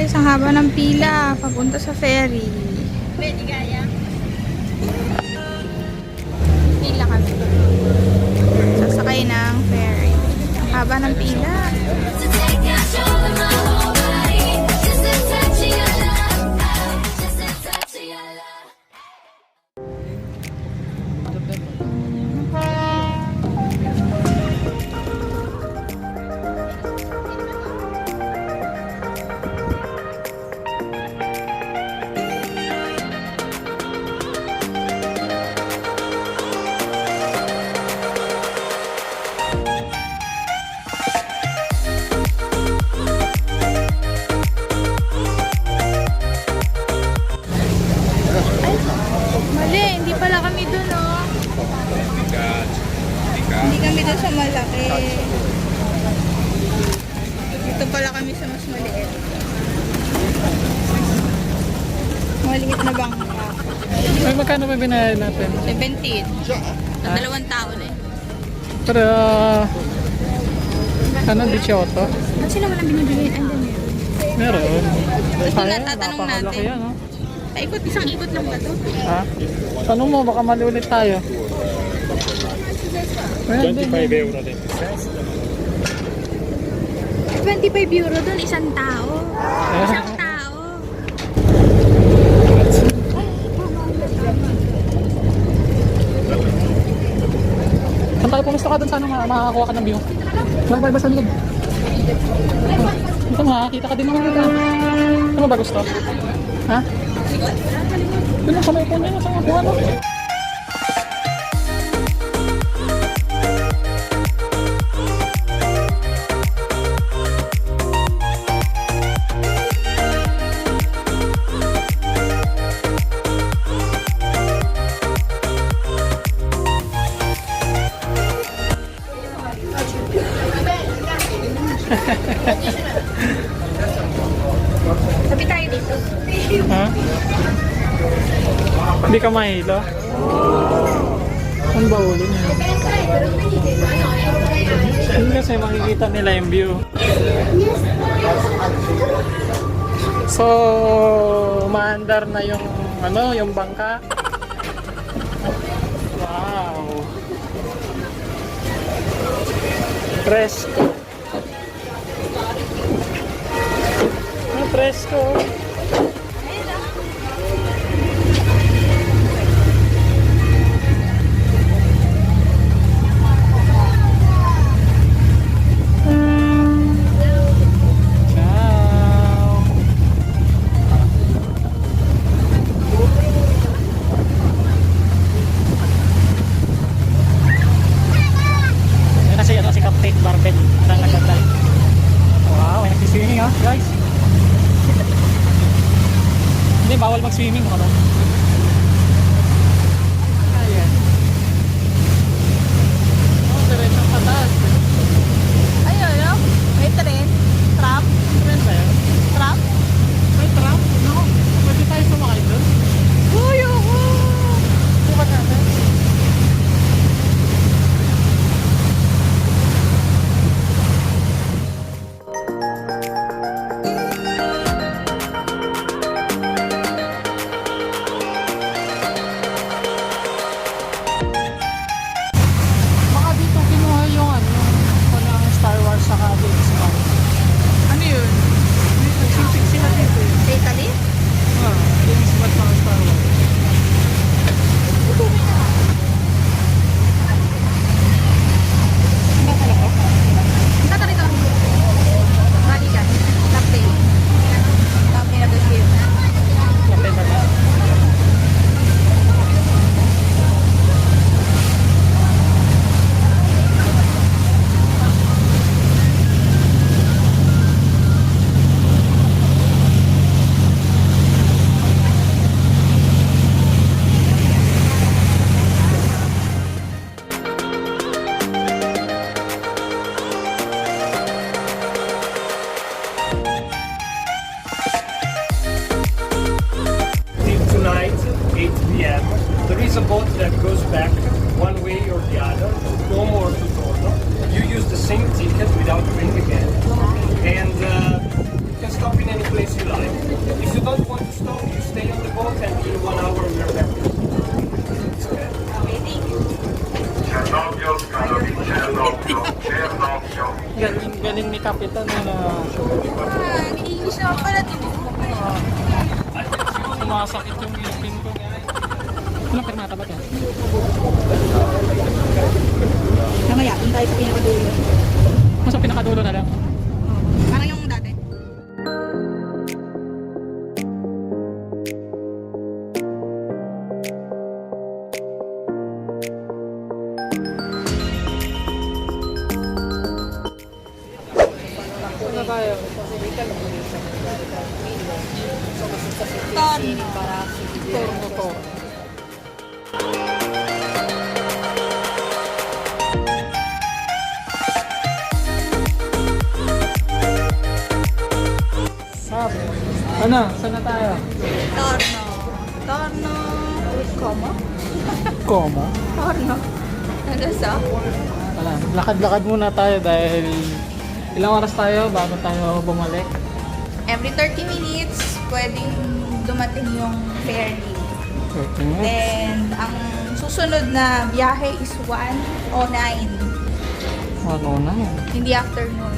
guys, ang haba ng pila papunta sa ferry. Pwede kaya? Pila kami. Sasakay ng ferry. Ang haba ng pila. Hindi kami doon sa malaki. Dito pala kami sa mas maliit. Maliit na bangka. Ay, magkano ba binayad natin? 17. Sa 2 taon eh. Pero, ano, 18? Ba't sila walang binibigay? Andun yun. Meron. Gusto na, tatanong natin. Yan, no? Isang ikot lang ba ito? Ha? Tanong mo, baka mali ulit tayo. 25 euro din. 25 euro doon, isang tao. Isang tao. Saan tayo pumusta ka doon? Sana makakakuha ka ng view? Malabay ba sa likod? Ito makakita ka din naman dito. Ano ba gusto? Ha? Doon lang sa may upuan niya, sa mga upuan, no? Sabi tayo dito. Ha? Hindi ka mahilo? Ano ba ulo niya? Hindi kasi makikita nila yung view. So, umaandar na yung ano, yung bangka. Wow. Fresco. Fresco. Guys, hindi, bawal mag-swimming mo ba? Ayan. Oh, diretsong pataas. Ayun, no? May tren. Tram. Tren ba yun? Tram. May tram? No, pwede tayo sumakay doon. Uy, ako! Sukat natin. Galing ni Kapitan na English naman pala dito. sumasakit yung ngipin ko. Ano permata ba yan? Mamaya, doon tayo sa pinakadulo. Mas ang pinakadulo na lang. Parang yung dati. Ano tayo? Torno to. Sabi. Ano? Saan na tayo? Torno. Torno. Como? Como? Torno. Ano sa? Wala. Lakad-lakad muna tayo dahil ilang oras tayo bago tayo bumalik? Every 30 minutes, pwedeng dumating yung ferry. Then, ang susunod na biyahe is 1:09. Ano na yan? In the afternoon.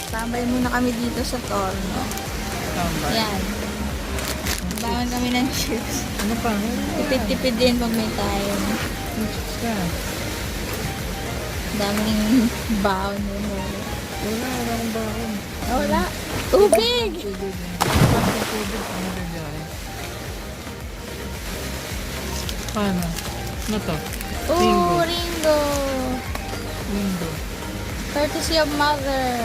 Tambay muna kami dito sa Torno. Tambay. Yan. Bangon kami ng chips. Ano pa? Tipid-tipid din pag may time. Chips ka. Daming baon yun. Wala akong bakon. Wala. Tubig! Tubig. Bakit tubig? Ano ba dyan? Paano? Ano to? Oh, Ringo! Window. Courtesy of mother.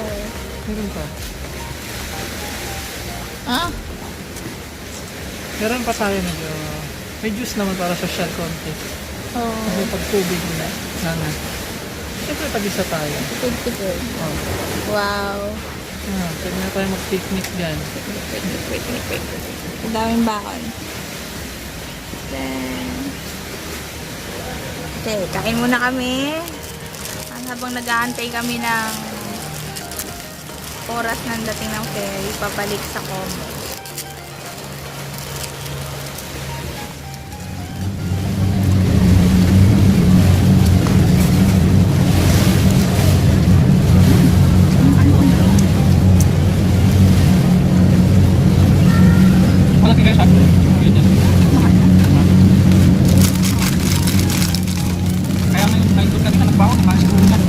Meron pa. Ah? Meron pa tayo medyo. May juice naman para social konti. Oh. Kasi pag tubig na. Sana. Siyempre tag-isa tayo. Tipid-tipid. Oh. Wow. Pwede na tayo mag-picnic dyan. Ang daming bakon. Then, okay, kain muna kami. Habang nag-aantay kami ng oras ng dating ng ferry, pabalik sa Como. Wala tingay sa akin. Kaya may doon kami na nagbawa, kumasin ko na.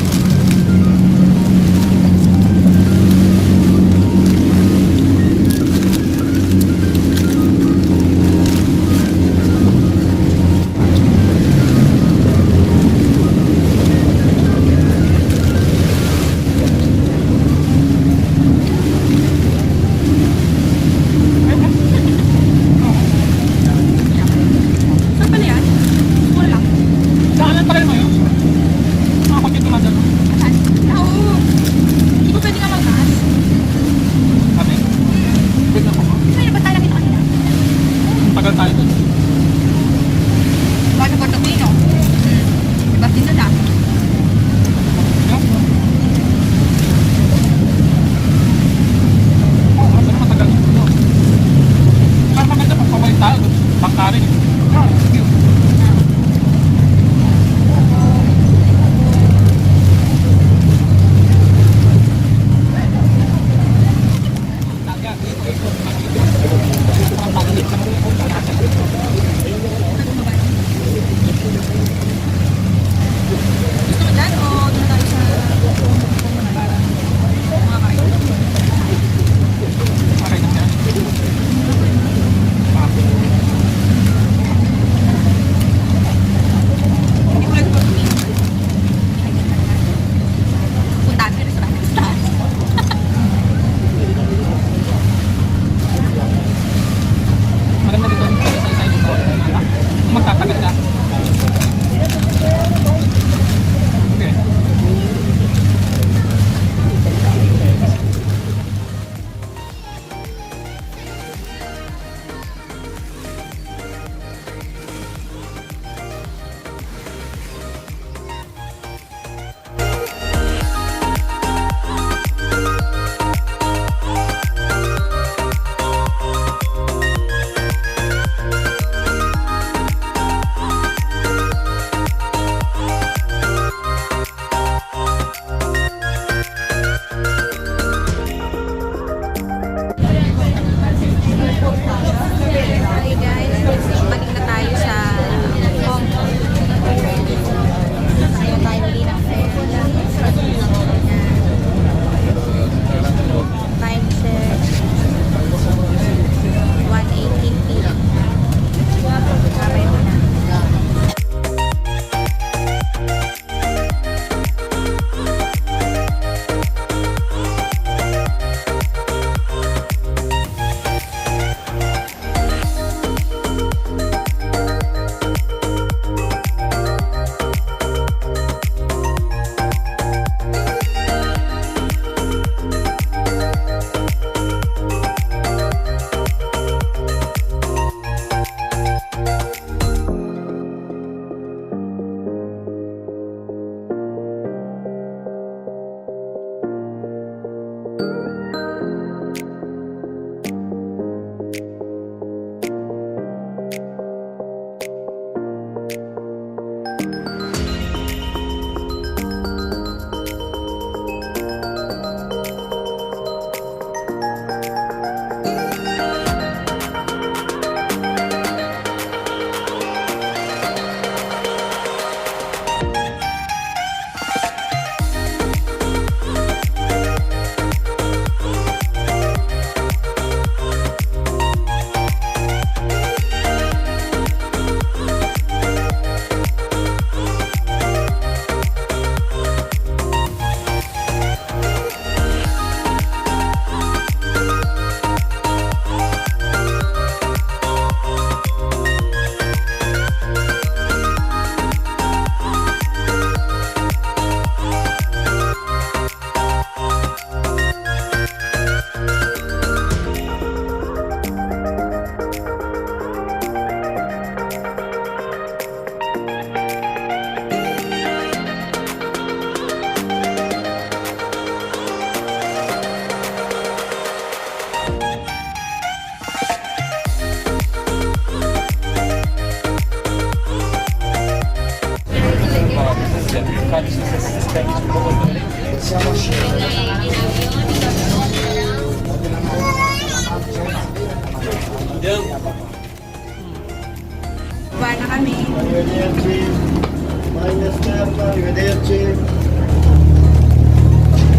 Baba na kami.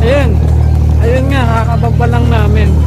Ayan. Ayun nga, kakababa lang namin.